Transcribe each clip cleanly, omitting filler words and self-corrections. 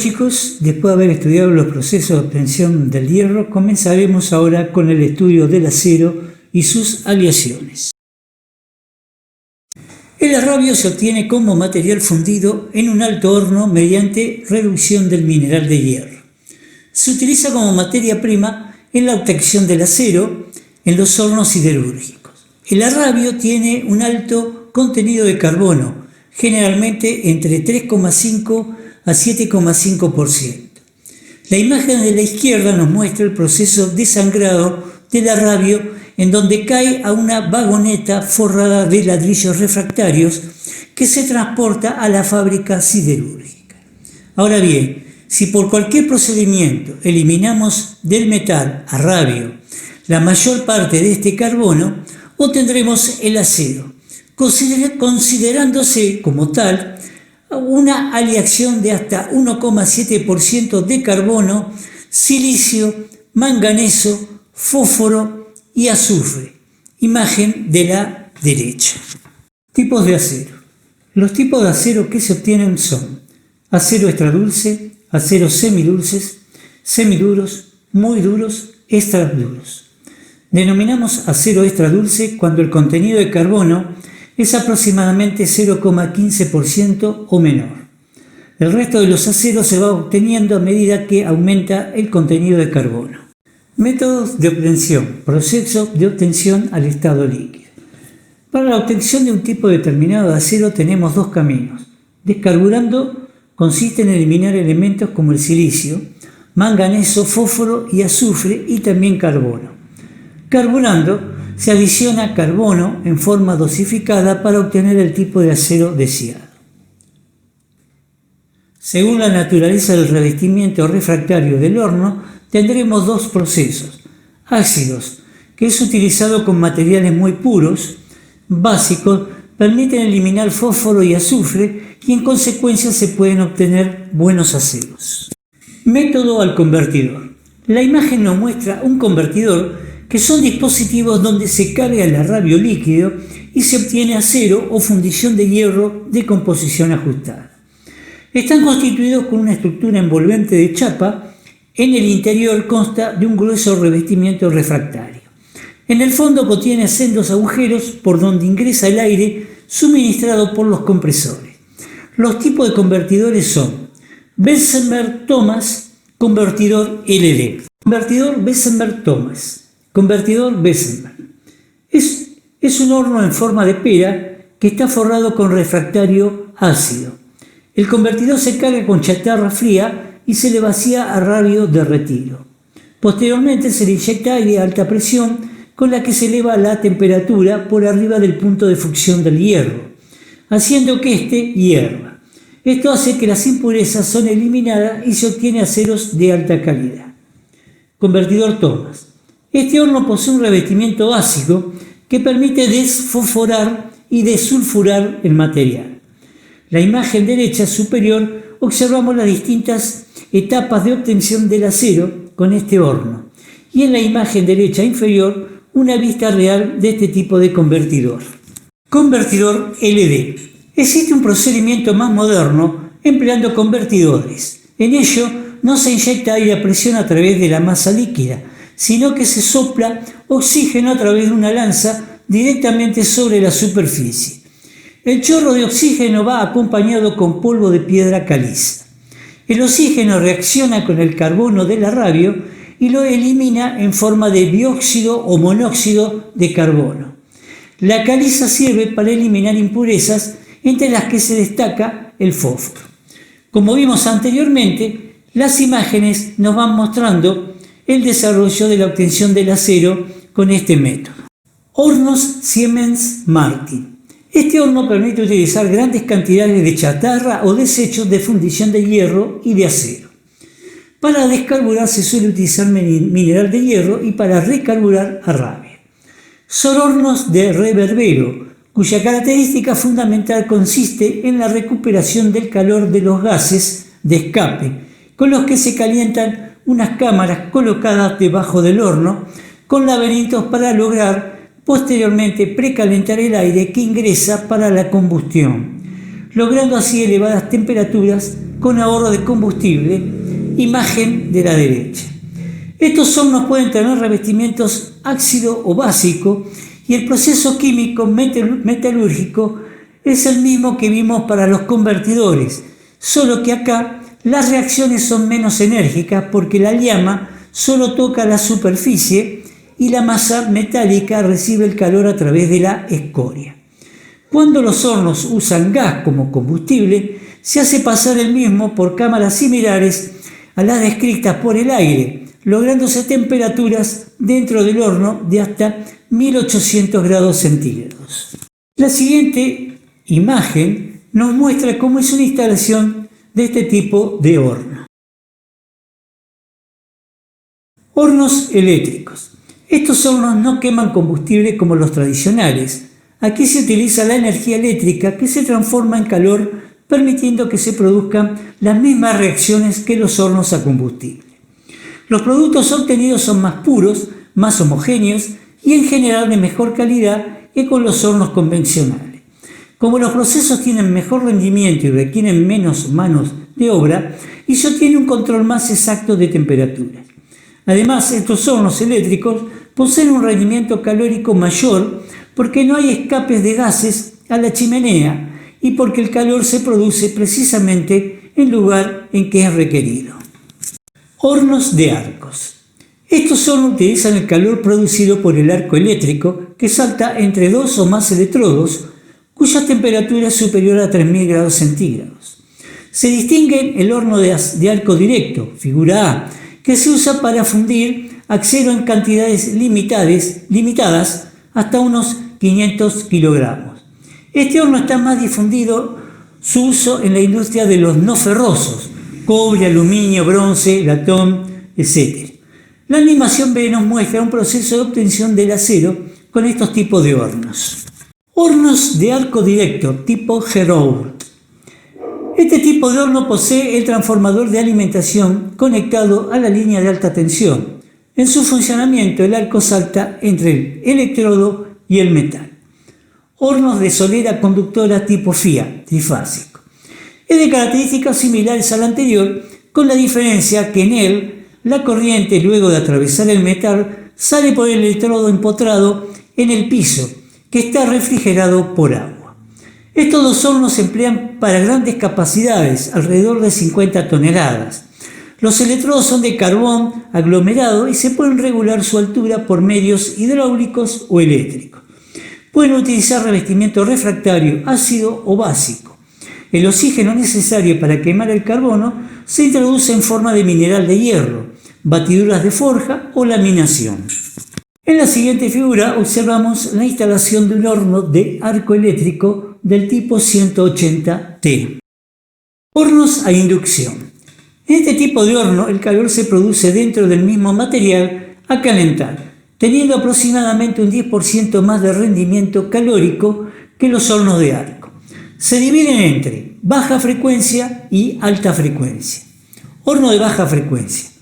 chicos, después de haber estudiado los procesos de obtención del hierro, comenzaremos ahora con el estudio del acero y sus aleaciones. El arrabio se obtiene como material fundido en un alto horno mediante reducción del mineral de hierro. Se utiliza como materia prima en la obtención del acero en los hornos siderúrgicos. El arrabio tiene un alto contenido de carbono, generalmente entre 3,5 a 7,5%. La imagen de la izquierda nos muestra el proceso de sangrado del arrabio, en donde cae a una vagoneta forrada de ladrillos refractarios que se transporta a la fábrica siderúrgica. Ahora bien, si por cualquier procedimiento eliminamos del metal arrabio la mayor parte de este carbono, obtendremos el acero, considerándose como tal una aleación de hasta 1,7% de carbono, silicio, manganeso, fósforo y azufre. Imagen de la derecha. Tipos de acero. Los tipos de acero que se obtienen son acero extradulce, aceros semidulces, semiduros, muy duros, extra duros. Denominamos acero extradulce cuando el contenido de carbono es aproximadamente 0,15% o menor. El resto de los aceros se va obteniendo a medida que aumenta el contenido de carbono. Métodos de obtención. Proceso de obtención al estado líquido. Para la obtención de un tipo determinado de acero tenemos dos caminos. Descarburando consiste en eliminar elementos como el silicio, manganeso, fósforo y azufre y también carbono. Carburando se adiciona carbono en forma dosificada para obtener el tipo de acero deseado. Según la naturaleza del revestimiento refractario del horno, tendremos dos procesos: ácidos, que es utilizado con materiales muy puros; básicos, permiten eliminar fósforo y azufre y en consecuencia se pueden obtener buenos aceros. Método al convertidor. La imagen nos muestra un convertidor, que son dispositivos donde se carga el arrabio líquido y se obtiene acero o fundición de hierro de composición ajustada. Están constituidos con una estructura envolvente de chapa. En el interior consta de un grueso revestimiento refractario. En el fondo contiene sendos agujeros por donde ingresa el aire suministrado por los compresores. Los tipos de convertidores son Weissenberg-Thomas, convertidor LD. Convertidor Weissenberg-Thomas. Convertidor Weissenberg. Es un horno en forma de pera que está forrado con refractario ácido. El convertidor se carga con chatarra fría y se le vacía arrabio de retiro. Posteriormente se le inyecta aire a alta presión con la que se eleva la temperatura por arriba del punto de fusión del hierro, haciendo que éste hierva. Esto hace que las impurezas son eliminadas y se obtiene aceros de alta calidad. Convertidor Thomas. Este horno posee un revestimiento básico que permite desfosforar y desulfurar el material. La imagen derecha superior observamos las distintas etapas de obtención del acero con este horno, y en la imagen derecha inferior una vista real de este tipo de convertidor. Convertidor LD. Existe un procedimiento más moderno empleando convertidores. En ello no se inyecta aire a presión a través de la masa líquida, sino que se sopla oxígeno a través de una lanza directamente sobre la superficie. El chorro de oxígeno va acompañado con polvo de piedra caliza. El oxígeno reacciona con el carbono del arrabio y lo elimina en forma de dióxido o monóxido de carbono. La caliza sirve para eliminar impurezas, entre las que se destaca el fósforo. Como vimos anteriormente, las imágenes nos van mostrando el desarrollo de la obtención del acero con este método. Hornos Siemens-Martin. Este horno permite utilizar grandes cantidades de chatarra o desechos de fundición de hierro y de acero. Para descarburar se suele utilizar mineral de hierro y para recarburar arrabio. Son hornos de reverbero, cuya característica fundamental consiste en la recuperación del calor de los gases de escape, con los que se calientan unas cámaras colocadas debajo del horno con laberintos para lograr posteriormente precalentar el aire que ingresa para la combustión. logrando así elevadas temperaturas con ahorro de combustible, imagen de la derecha. Estos hornos pueden tener revestimientos ácido o básico y el proceso químico metalúrgico es el mismo que vimos para los convertidores, solo que acá las reacciones son menos enérgicas porque la llama solo toca la superficie y la masa metálica recibe el calor a través de la escoria. Cuando los hornos usan gas como combustible, se hace pasar el mismo por cámaras similares a las descritas por el aire, lográndose temperaturas dentro del horno de hasta 1800 grados centígrados. La siguiente imagen nos muestra cómo es una instalación de este tipo de horno. Hornos eléctricos. Estos hornos no queman combustible como los tradicionales. Aquí se utiliza la energía eléctrica que se transforma en calor, permitiendo que se produzcan las mismas reacciones que los hornos a combustible. Los productos obtenidos son más puros, más homogéneos y en general de mejor calidad que con los hornos convencionales. Como los procesos tienen mejor rendimiento y requieren menos manos de obra, y se obtiene un control más exacto de temperaturas. Además, estos hornos eléctricos poseen un rendimiento calórico mayor porque no hay escapes de gases a la chimenea y porque el calor se produce precisamente en el lugar en que es requerido. Hornos de arcos. Estos hornos utilizan el calor producido por el arco eléctrico que salta entre dos o más electrodos cuya temperatura es superior a 3000 grados centígrados. Se distinguen el horno de arco directo, figura A, que se usa para fundir acero en cantidades limitadas hasta unos 500 kilogramos. Este horno está más difundido su uso en la industria de los no ferrosos, cobre, aluminio, bronce, latón, etc. La animación B nos muestra un proceso de obtención del acero con estos tipos de hornos. Hornos de arco directo tipo Héroult. Este tipo de horno posee el transformador de alimentación conectado a la línea de alta tensión. En su funcionamiento el arco salta entre el electrodo y el metal. Hornos de solera conductora tipo FIA, trifásico. Es de características similares al anterior, con la diferencia que en él la corriente, luego de atravesar el metal, sale por el electrodo empotrado en el piso, que está refrigerado por agua. Estos dos hornos se emplean para grandes capacidades, alrededor de 50 toneladas. Los electrodos son de carbón aglomerado y se pueden regular su altura por medios hidráulicos o eléctricos. Pueden utilizar revestimiento refractario, ácido o básico. El oxígeno necesario para quemar el carbono se introduce en forma de mineral de hierro, batiduras de forja o laminación. En la siguiente figura observamos la instalación de un horno de arco eléctrico del tipo 180T. Hornos a inducción. En este tipo de horno el calor se produce dentro del mismo material a calentar, teniendo aproximadamente un 10% más de rendimiento calórico que los hornos de arco. Se dividen entre baja frecuencia y alta frecuencia. Horno de baja frecuencia.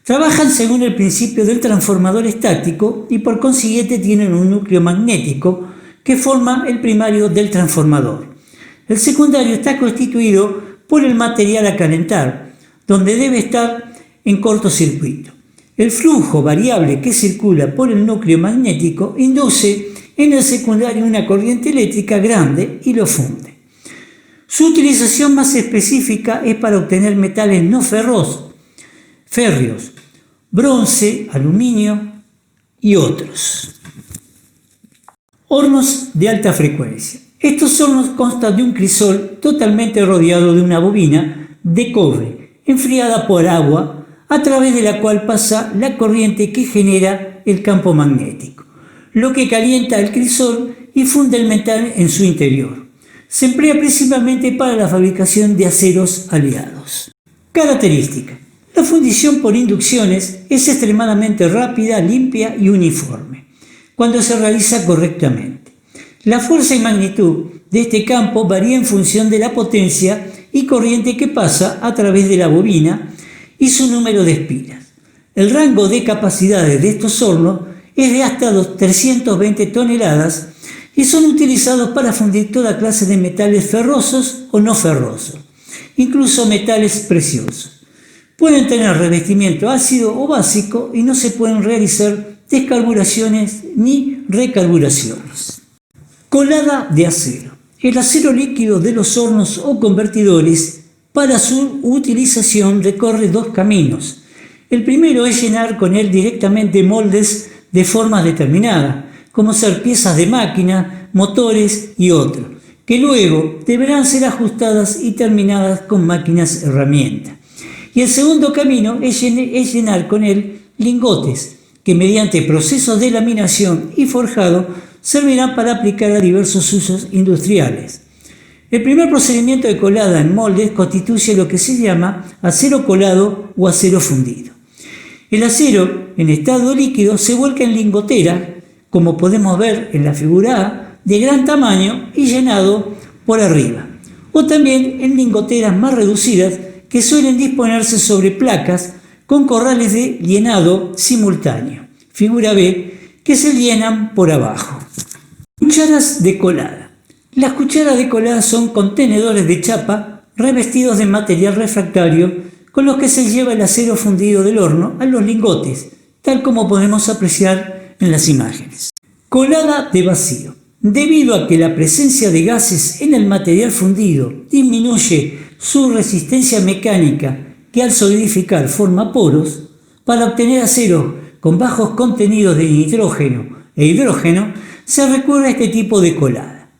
Trabajan según el principio del transformador estático y por consiguiente tienen un núcleo magnético que forma el primario del transformador. El secundario está constituido por el material a calentar, donde debe estar en cortocircuito. El flujo variable que circula por el núcleo magnético induce en el secundario una corriente eléctrica grande y lo funde. Su utilización más específica es para obtener metales no férreos, bronce, aluminio y otros. Hornos de alta frecuencia. Estos hornos constan de un crisol totalmente rodeado de una bobina de cobre, enfriada por agua, a través de la cual pasa la corriente que genera el campo magnético, lo que calienta el crisol y funde el metal en su interior. Se emplea principalmente para la fabricación de aceros aleados. Característica. La fundición por inducciones es extremadamente rápida, limpia y uniforme, cuando se realiza correctamente. La fuerza y magnitud de este campo varía en función de la potencia y corriente que pasa a través de la bobina y su número de espiras. El rango de capacidades de estos hornos es de hasta 320 toneladas y son utilizados para fundir toda clase de metales ferrosos o no ferrosos, incluso metales preciosos. Pueden tener revestimiento ácido o básico y no se pueden realizar descarburaciones ni recarburaciones. Colada de acero. El acero líquido de los hornos o convertidores, para su utilización, recorre dos caminos. El primero es llenar con él directamente moldes de formas determinadas, como ser piezas de máquina, motores y otros, que luego deberán ser ajustadas y terminadas con máquinas herramientas. Y el segundo camino es llenar con él lingotes, que mediante procesos de laminación y forjado servirán para aplicar a diversos usos industriales. El primer procedimiento de colada en moldes constituye lo que se llama acero colado o acero fundido. El acero en estado líquido se vuelca en lingotera, como podemos ver en la figura A, de gran tamaño y llenado por arriba, o también en lingoteras más reducidas que suelen disponerse sobre placas con corrales de llenado simultáneo, figura B, que se llenan por abajo. Cucharas de colada. Las cucharas de colada son contenedores de chapa revestidos de material refractario con los que se lleva el acero fundido del horno a los lingotes, tal como podemos apreciar en las imágenes. Colada de vacío. Debido a que la presencia de gases en el material fundido disminuye su resistencia mecánica, que al solidificar forma poros, para obtener acero con bajos contenidos de nitrógeno e hidrógeno, se recurre a este tipo de colada.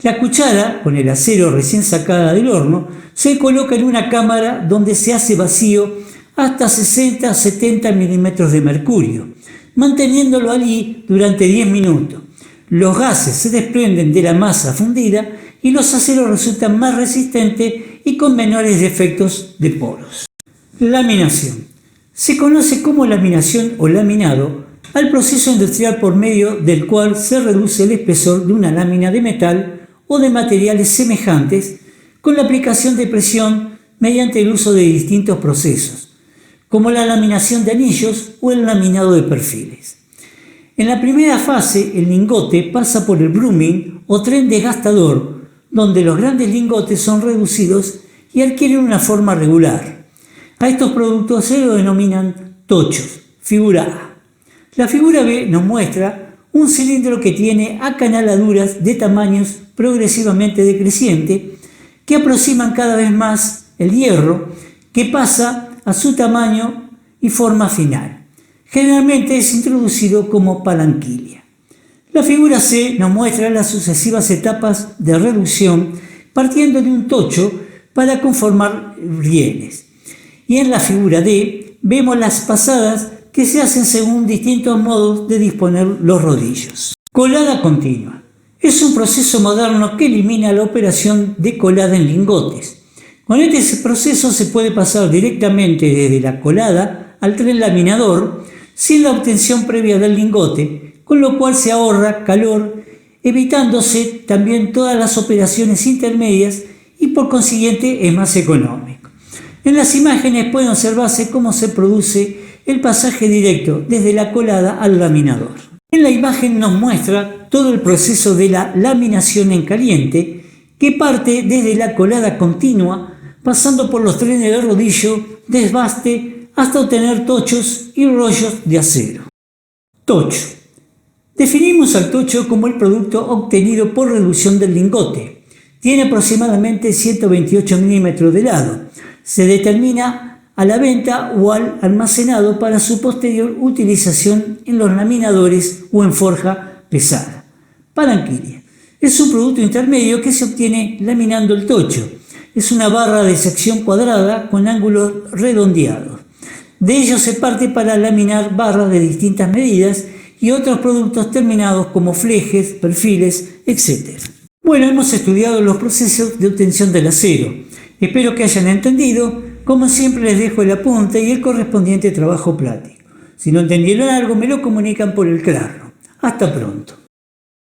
La cuchara, con el acero recién sacada del horno, se coloca en una cámara donde se hace vacío hasta 60-70 milímetros de mercurio, manteniéndolo allí durante 10 minutos. Los gases se desprenden de la masa fundida y los aceros resultan más resistentes y con menores defectos de poros. Laminación. Se conoce como laminación o laminado al proceso industrial por medio del cual se reduce el espesor de una lámina de metal o de materiales semejantes con la aplicación de presión mediante el uso de distintos procesos, como la laminación de anillos o el laminado de perfiles. En la primera fase, el lingote pasa por el blooming o tren desgastador, donde los grandes lingotes son reducidos y adquieren una forma regular. A estos productos se lo denominan tochos, figura A. La figura B nos muestra un cilindro que tiene acanaladuras de tamaños progresivamente decrecientes que aproximan cada vez más el hierro, que pasa a su tamaño y forma final. Generalmente es introducido como palanquilla. La figura C nos muestra las sucesivas etapas de reducción partiendo de un tocho para conformar rieles. Y en la figura D vemos las pasadas que se hacen según distintos modos de disponer los rodillos. Colada continua. Es un proceso moderno que elimina la operación de colada en lingotes. Con este proceso se puede pasar directamente desde la colada al tren laminador sin la obtención previa del lingote, con lo cual se ahorra calor, evitándose también todas las operaciones intermedias y por consiguiente es más económico. En las imágenes puede observarse cómo se produce el pasaje directo desde la colada al laminador. En la imagen nos muestra todo el proceso de la laminación en caliente, que parte desde la colada continua, pasando por los trenes de rodillo, desbaste, hasta obtener tochos y rollos de acero. Tocho. Definimos al tocho como el producto obtenido por reducción del lingote. Tiene aproximadamente 128 milímetros de lado. Se determina a la venta o al almacenado para su posterior utilización en los laminadores o en forja pesada. Palanquilla. Es un producto intermedio que se obtiene laminando el tocho. Es una barra de sección cuadrada con ángulos redondeados. De ello se parte para laminar barras de distintas medidas y otros productos terminados como flejes, perfiles, etc. Bueno, hemos estudiado los procesos de obtención del acero. Espero que hayan entendido. Como siempre les dejo el apunte y el correspondiente trabajo práctico. Si no entendieron algo me lo comunican por el claro. Hasta pronto.